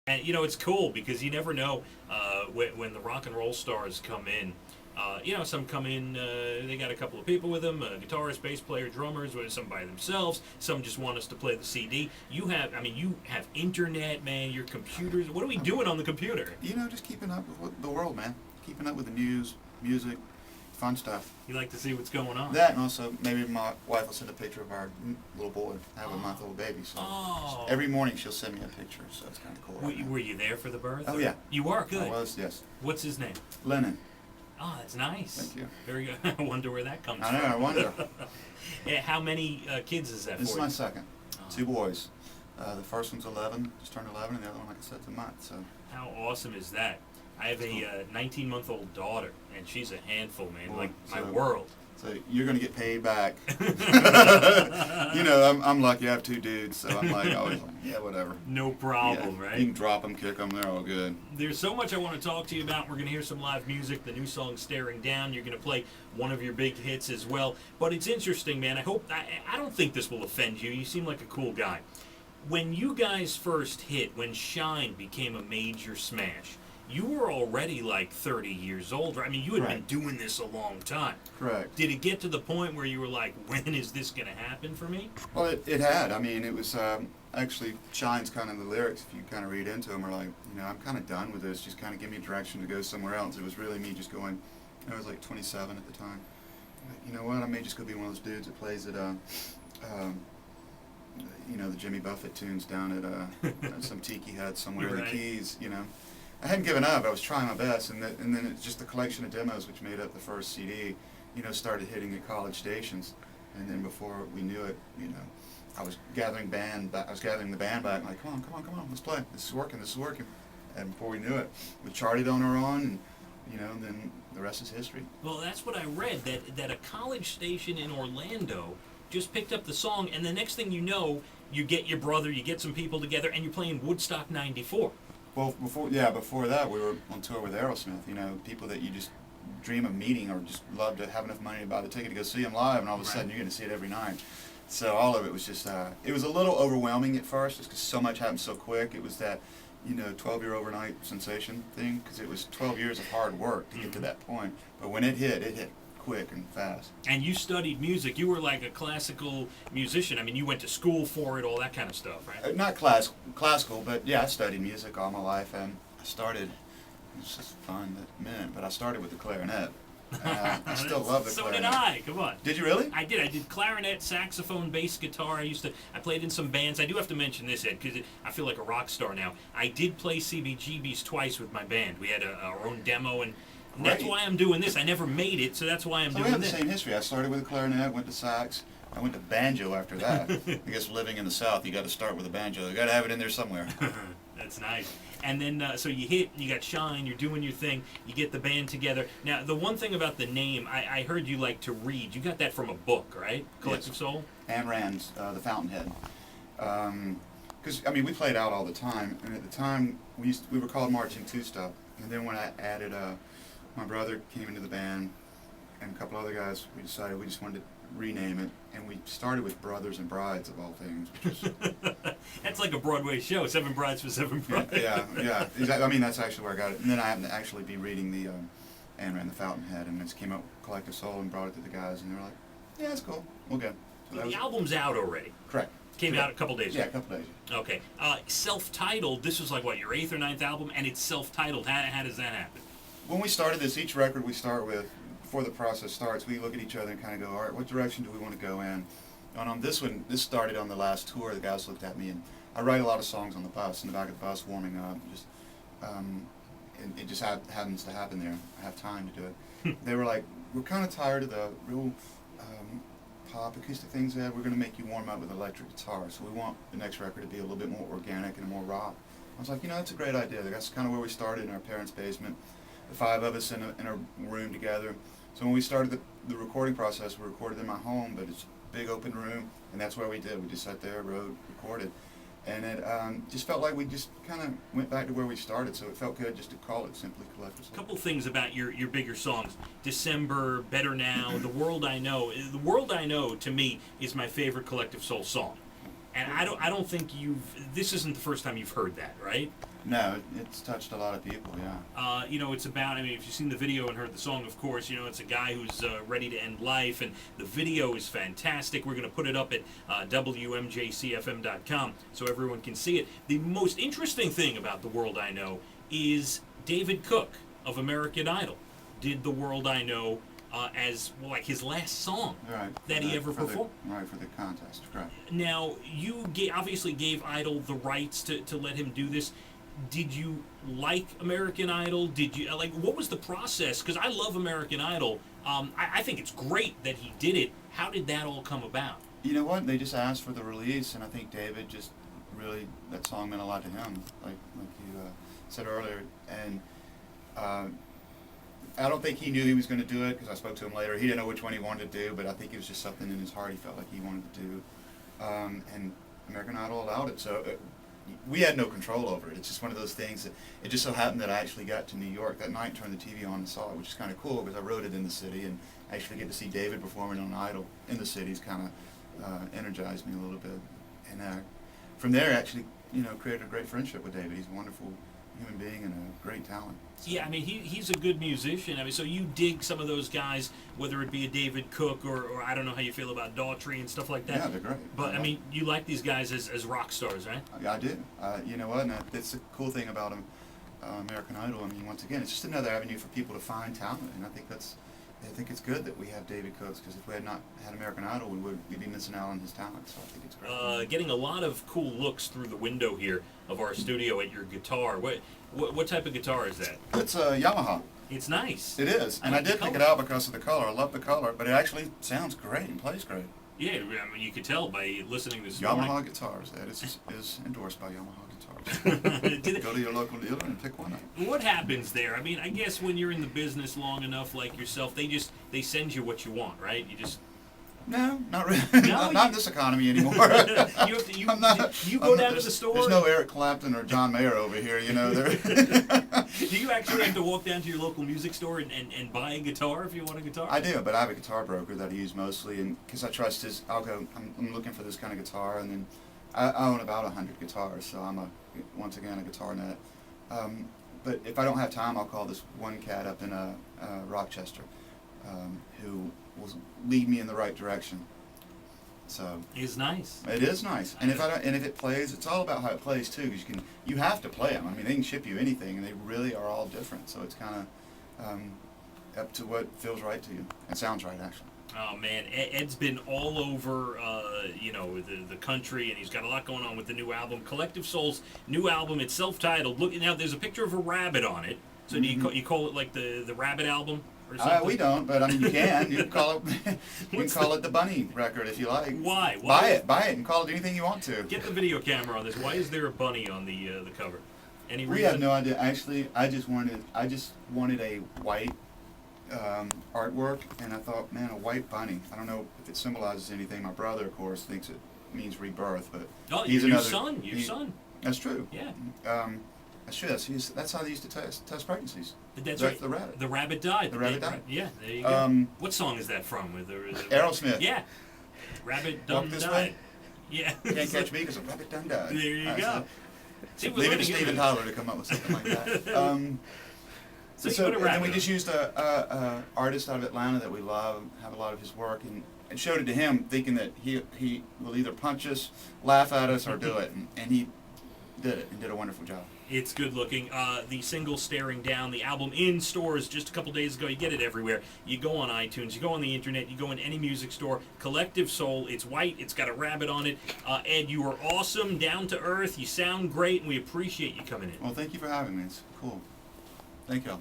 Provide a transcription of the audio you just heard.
And it's cool because you never know when the rock and roll stars come in. Some come in, they got a couple of people with them, guitarist, bass player, drummers, some by themselves. Some just want us to play the CD. You have internet, man, your computers. What are we doing on the computer? Just keeping up with the world, man. Keeping up with the news, music, fun stuff. You like to see what's going on? That, and also maybe my wife will send a picture of our little boy. I have a month-old baby, so every morning she'll send me a picture, so it's kind of cool. Were you there for the birth? Oh, yeah. You were? Good. I was, yes. What's his name? Lennon. Oh, that's nice. Thank you. Very good. I wonder where that comes I from. know, I wonder. How many kids is that This is for my you? second. 2 boys. The first one's 11, just turned 11, and the other one, like I said, is a month, so. How awesome is that? I have a 19-month-old daughter, and she's a handful, man. Boy, like my so- world. So you're going to get paid back. I'm lucky I have 2 dudes, so I'm like, always like, yeah, whatever. No problem, Yeah, right? You can drop them, kick them, they're all good. There's so much I want to talk to you about. We're going to hear some live music, the new song Staring Down. You're going to play one of your big hits as well. But it's interesting, man. I don't think this will offend you. You seem like a cool guy. When you guys first hit, when Shine became a major smash, you were already like 30 years old, right? I mean, you had been doing this a long time. Correct. Did it get to the point where you were like, when is this going to happen for me? Well, it had. I mean, it was actually Shine's kind of the lyrics, if you kind of read into them, are like, I'm kind of done with this. Just kind of give me direction to go somewhere else. It was really me just going, I was like 27 at the time. You know what? I may just go be one of those dudes that plays at, the Jimmy Buffett tunes down at some tiki hut somewhere in the Keys, I hadn't given up. I was trying my best, and then it's just the collection of demos which made up the first CD, started hitting the college stations, and then before we knew it, I was gathering the band back. Like, come on, let's play. This is working. And before we knew it, we charted on our own, and then the rest is history. Well, that's what I read, that a college station in Orlando just picked up the song, and the next thing you know, you get your brother, you get some people together, and you're playing Woodstock 94. Well, before that, we were on tour with Aerosmith. People that you just dream of meeting or just love to have enough money to buy the ticket to go see them live, and all of a sudden you're going to see it every night. So all of it was just, it was a little overwhelming at first, just because so much happened so quick. It was that, 12-year overnight sensation thing, because it was 12 years of hard work to get to that point. But when it hit quick and fast. And you studied music. You were like a classical musician. I mean, you went to school for it, all that kind of stuff, right? Not classical, but yeah, I studied music all my life, and I started, it was just fun but I started with the clarinet. I still love the clarinet. So did I. Come on. Did you really? I did. I did clarinet, saxophone, bass guitar. I played in some bands. I do have to mention this, Ed, because I feel like a rock star now. I did play CBGB's twice with my band. We had our own demo, and that's why I'm doing this. I never made it, so that's why I'm doing this. We have the same history. I started with the clarinet, went to sax. I went to banjo after that. I guess living in the South, you got to start with a banjo. You got to have it in there somewhere. That's nice. And then, so you got Shine, you're doing your thing, you get the band together. Now, the one thing about the name, I heard you like to read. You got that from a book, right? Collective Soul? Ayn Rand's The Fountainhead. Because, we played out all the time, and at the time, we were called Marching Two-Step. And then when I added, my brother came into the band, and a couple other guys, we decided we just wanted to rename it, and we started with Brothers and Brides of all things, which is that's like a Broadway show, 7 Brides for 7 Brides. Yeah, exactly. That's actually where I got it. And then I happened to actually be reading the Ayn Rand, The Fountainhead, and it came up with Collective Soul and brought it to the guys, and they were like, yeah, that's cool, we'll go. So the album's out already. Correct. Came out a couple days ago. Yeah, a couple days ago. Okay. Self-titled, this was like, what, your 8th or 9th album, and it's self-titled. How does that happen? When we started this, each record we start with, before the process starts, we look at each other and kind of go, all right, what direction do we want to go in? And on this one, this started on the last tour. The guys looked at me, and I write a lot of songs on the bus, in the back of the bus, warming up. And it just happens to happen there. I have time to do it. They were like, we're kind of tired of the real pop acoustic things that we're going to make you warm up with electric guitar. So we want the next record to be a little bit more organic and more rock. I was like, that's a great idea. That's kind of where we started, in our parents' basement. The 5 of us in a room together. So when we started the recording process, we recorded in my home, but it's a big open room, and that's where we did. We just sat there, wrote, recorded. And it just felt like we just kind of went back to where we started, so it felt good just to call it simply Collective Soul. A couple things about your bigger songs. December, Better Now, The World I Know. The World I Know, to me, is my favorite Collective Soul song. And I don't think this isn't the first time you've heard that, right? No, it's touched a lot of people, yeah. It's about, I mean, if you've seen the video and heard the song, of course, it's a guy who's ready to end life, and the video is fantastic. We're going to put it up at WMJCFM.com so everyone can see it. The most interesting thing about The World I Know is David Cook of American Idol did The World I Know as like his last song that he ever performed. For the contest, correct. Now, you obviously gave Idol the rights to let him do this. Did you like American Idol? Did you what was the process? Because I love American Idol. I think it's great that he did it. How did that all come about? You know what? They just asked for the release, and I think David just really, that song meant a lot to him, like you said earlier. And I don't think he knew he was going to do it, because I spoke to him later. He didn't know which one he wanted to do, but I think it was just something in his heart he felt like he wanted to do. And American Idol allowed it, so we had no control over it. It's just one of those things that it just so happened that I actually got to New York that night, turned the TV on and saw it, which is kind of cool because I wrote it in the city, and actually get to see David performing on Idol in the city's kind of energized me a little bit. And from there, actually, created a great friendship with David. He's a wonderful human being and a great talent. So. Yeah, I mean, he's a good musician. I mean, so you dig some of those guys, whether it be a David Cook or I don't know how you feel about Daughtry and stuff like that. Yeah, they're great. But, I mean, you like these guys as rock stars, right? Yeah, I do. You know what? And that's the cool thing about American Idol. I mean, once again, it's just another avenue for people to find talent. And I think it's good that we have David Cooks, because if we had not had American Idol, we'd be missing out on his talent. So I think it's great. Getting a lot of cool looks through the window here of our studio at your guitar. What type of guitar is that? It's a Yamaha. It's nice. It is, and I did pick it out because of the color. I love the color, but it actually sounds great and plays great. Yeah, I mean, you could tell by listening this Yamaha morning. Guitars. That is endorsed by Yamaha Guitars. Go to your local dealer and pick one up. What happens there? I mean, I guess when you're in the business long enough, like yourself, they send you what you want, right? You just No, not really. No, not in this economy anymore. you go down to the store. There's no Eric Clapton or John Mayer over here, There. Do you actually have to walk down to your local music store and buy a guitar if you want a guitar? I do, but I have a guitar broker that I use mostly, and because I trust his, I'm looking for this kind of guitar, and then I own about 100 guitars, so I'm once again a guitar nut. But if I don't have time, I'll call this one cat up in Rochester, who will lead me in the right direction. So it's nice. It is nice, and if it plays, it's all about how it plays too. Because you have to play them. I mean, they can ship you anything, and they really are all different. So it's kind of up to what feels right to you and sounds right, actually. Oh man, Ed's been all over, the country, and he's got a lot going on with the new album, Collective Soul's new album. It's self-titled. Look now, there's a picture of a rabbit on it. So do you call it like the Rabbit album? We don't, but I mean you can. You can call it the Bunny record if you like. Why? Buy it, and call it anything you want to. Get the video camera on this. Why is there a bunny on the cover? Any reason? We have no idea. Actually, I just wanted a white artwork, and I thought, man, a white bunny. I don't know if it symbolizes anything. My brother, of course, thinks it means rebirth, but he's your son. That's true. Yeah. That's true. That's how they used to test pregnancies. That's right. The rabbit. The rabbit died. The rabbit died. Yeah, there you go. What song is that from? Aerosmith. Yeah. Rabbit done this died. Way. Yeah. Can't catch me because a rabbit done died. There you go. Leave it to Steven Tyler to come up with something like that. And then we just used a artist out of Atlanta that we love, have a lot of his work, and showed it to him, thinking that he will either punch us, laugh at us, or do it, and he did it and did a wonderful job. It's good looking. The single Staring Down, the album in stores just a couple days ago. You get it everywhere. You go on iTunes, you go on the internet, you go in any music store. Collective Soul, it's white, it's got a rabbit on it. Ed, you are awesome, down to earth, you sound great, and we appreciate you coming in. Well, thank you for having me. It's cool. Thank y'all.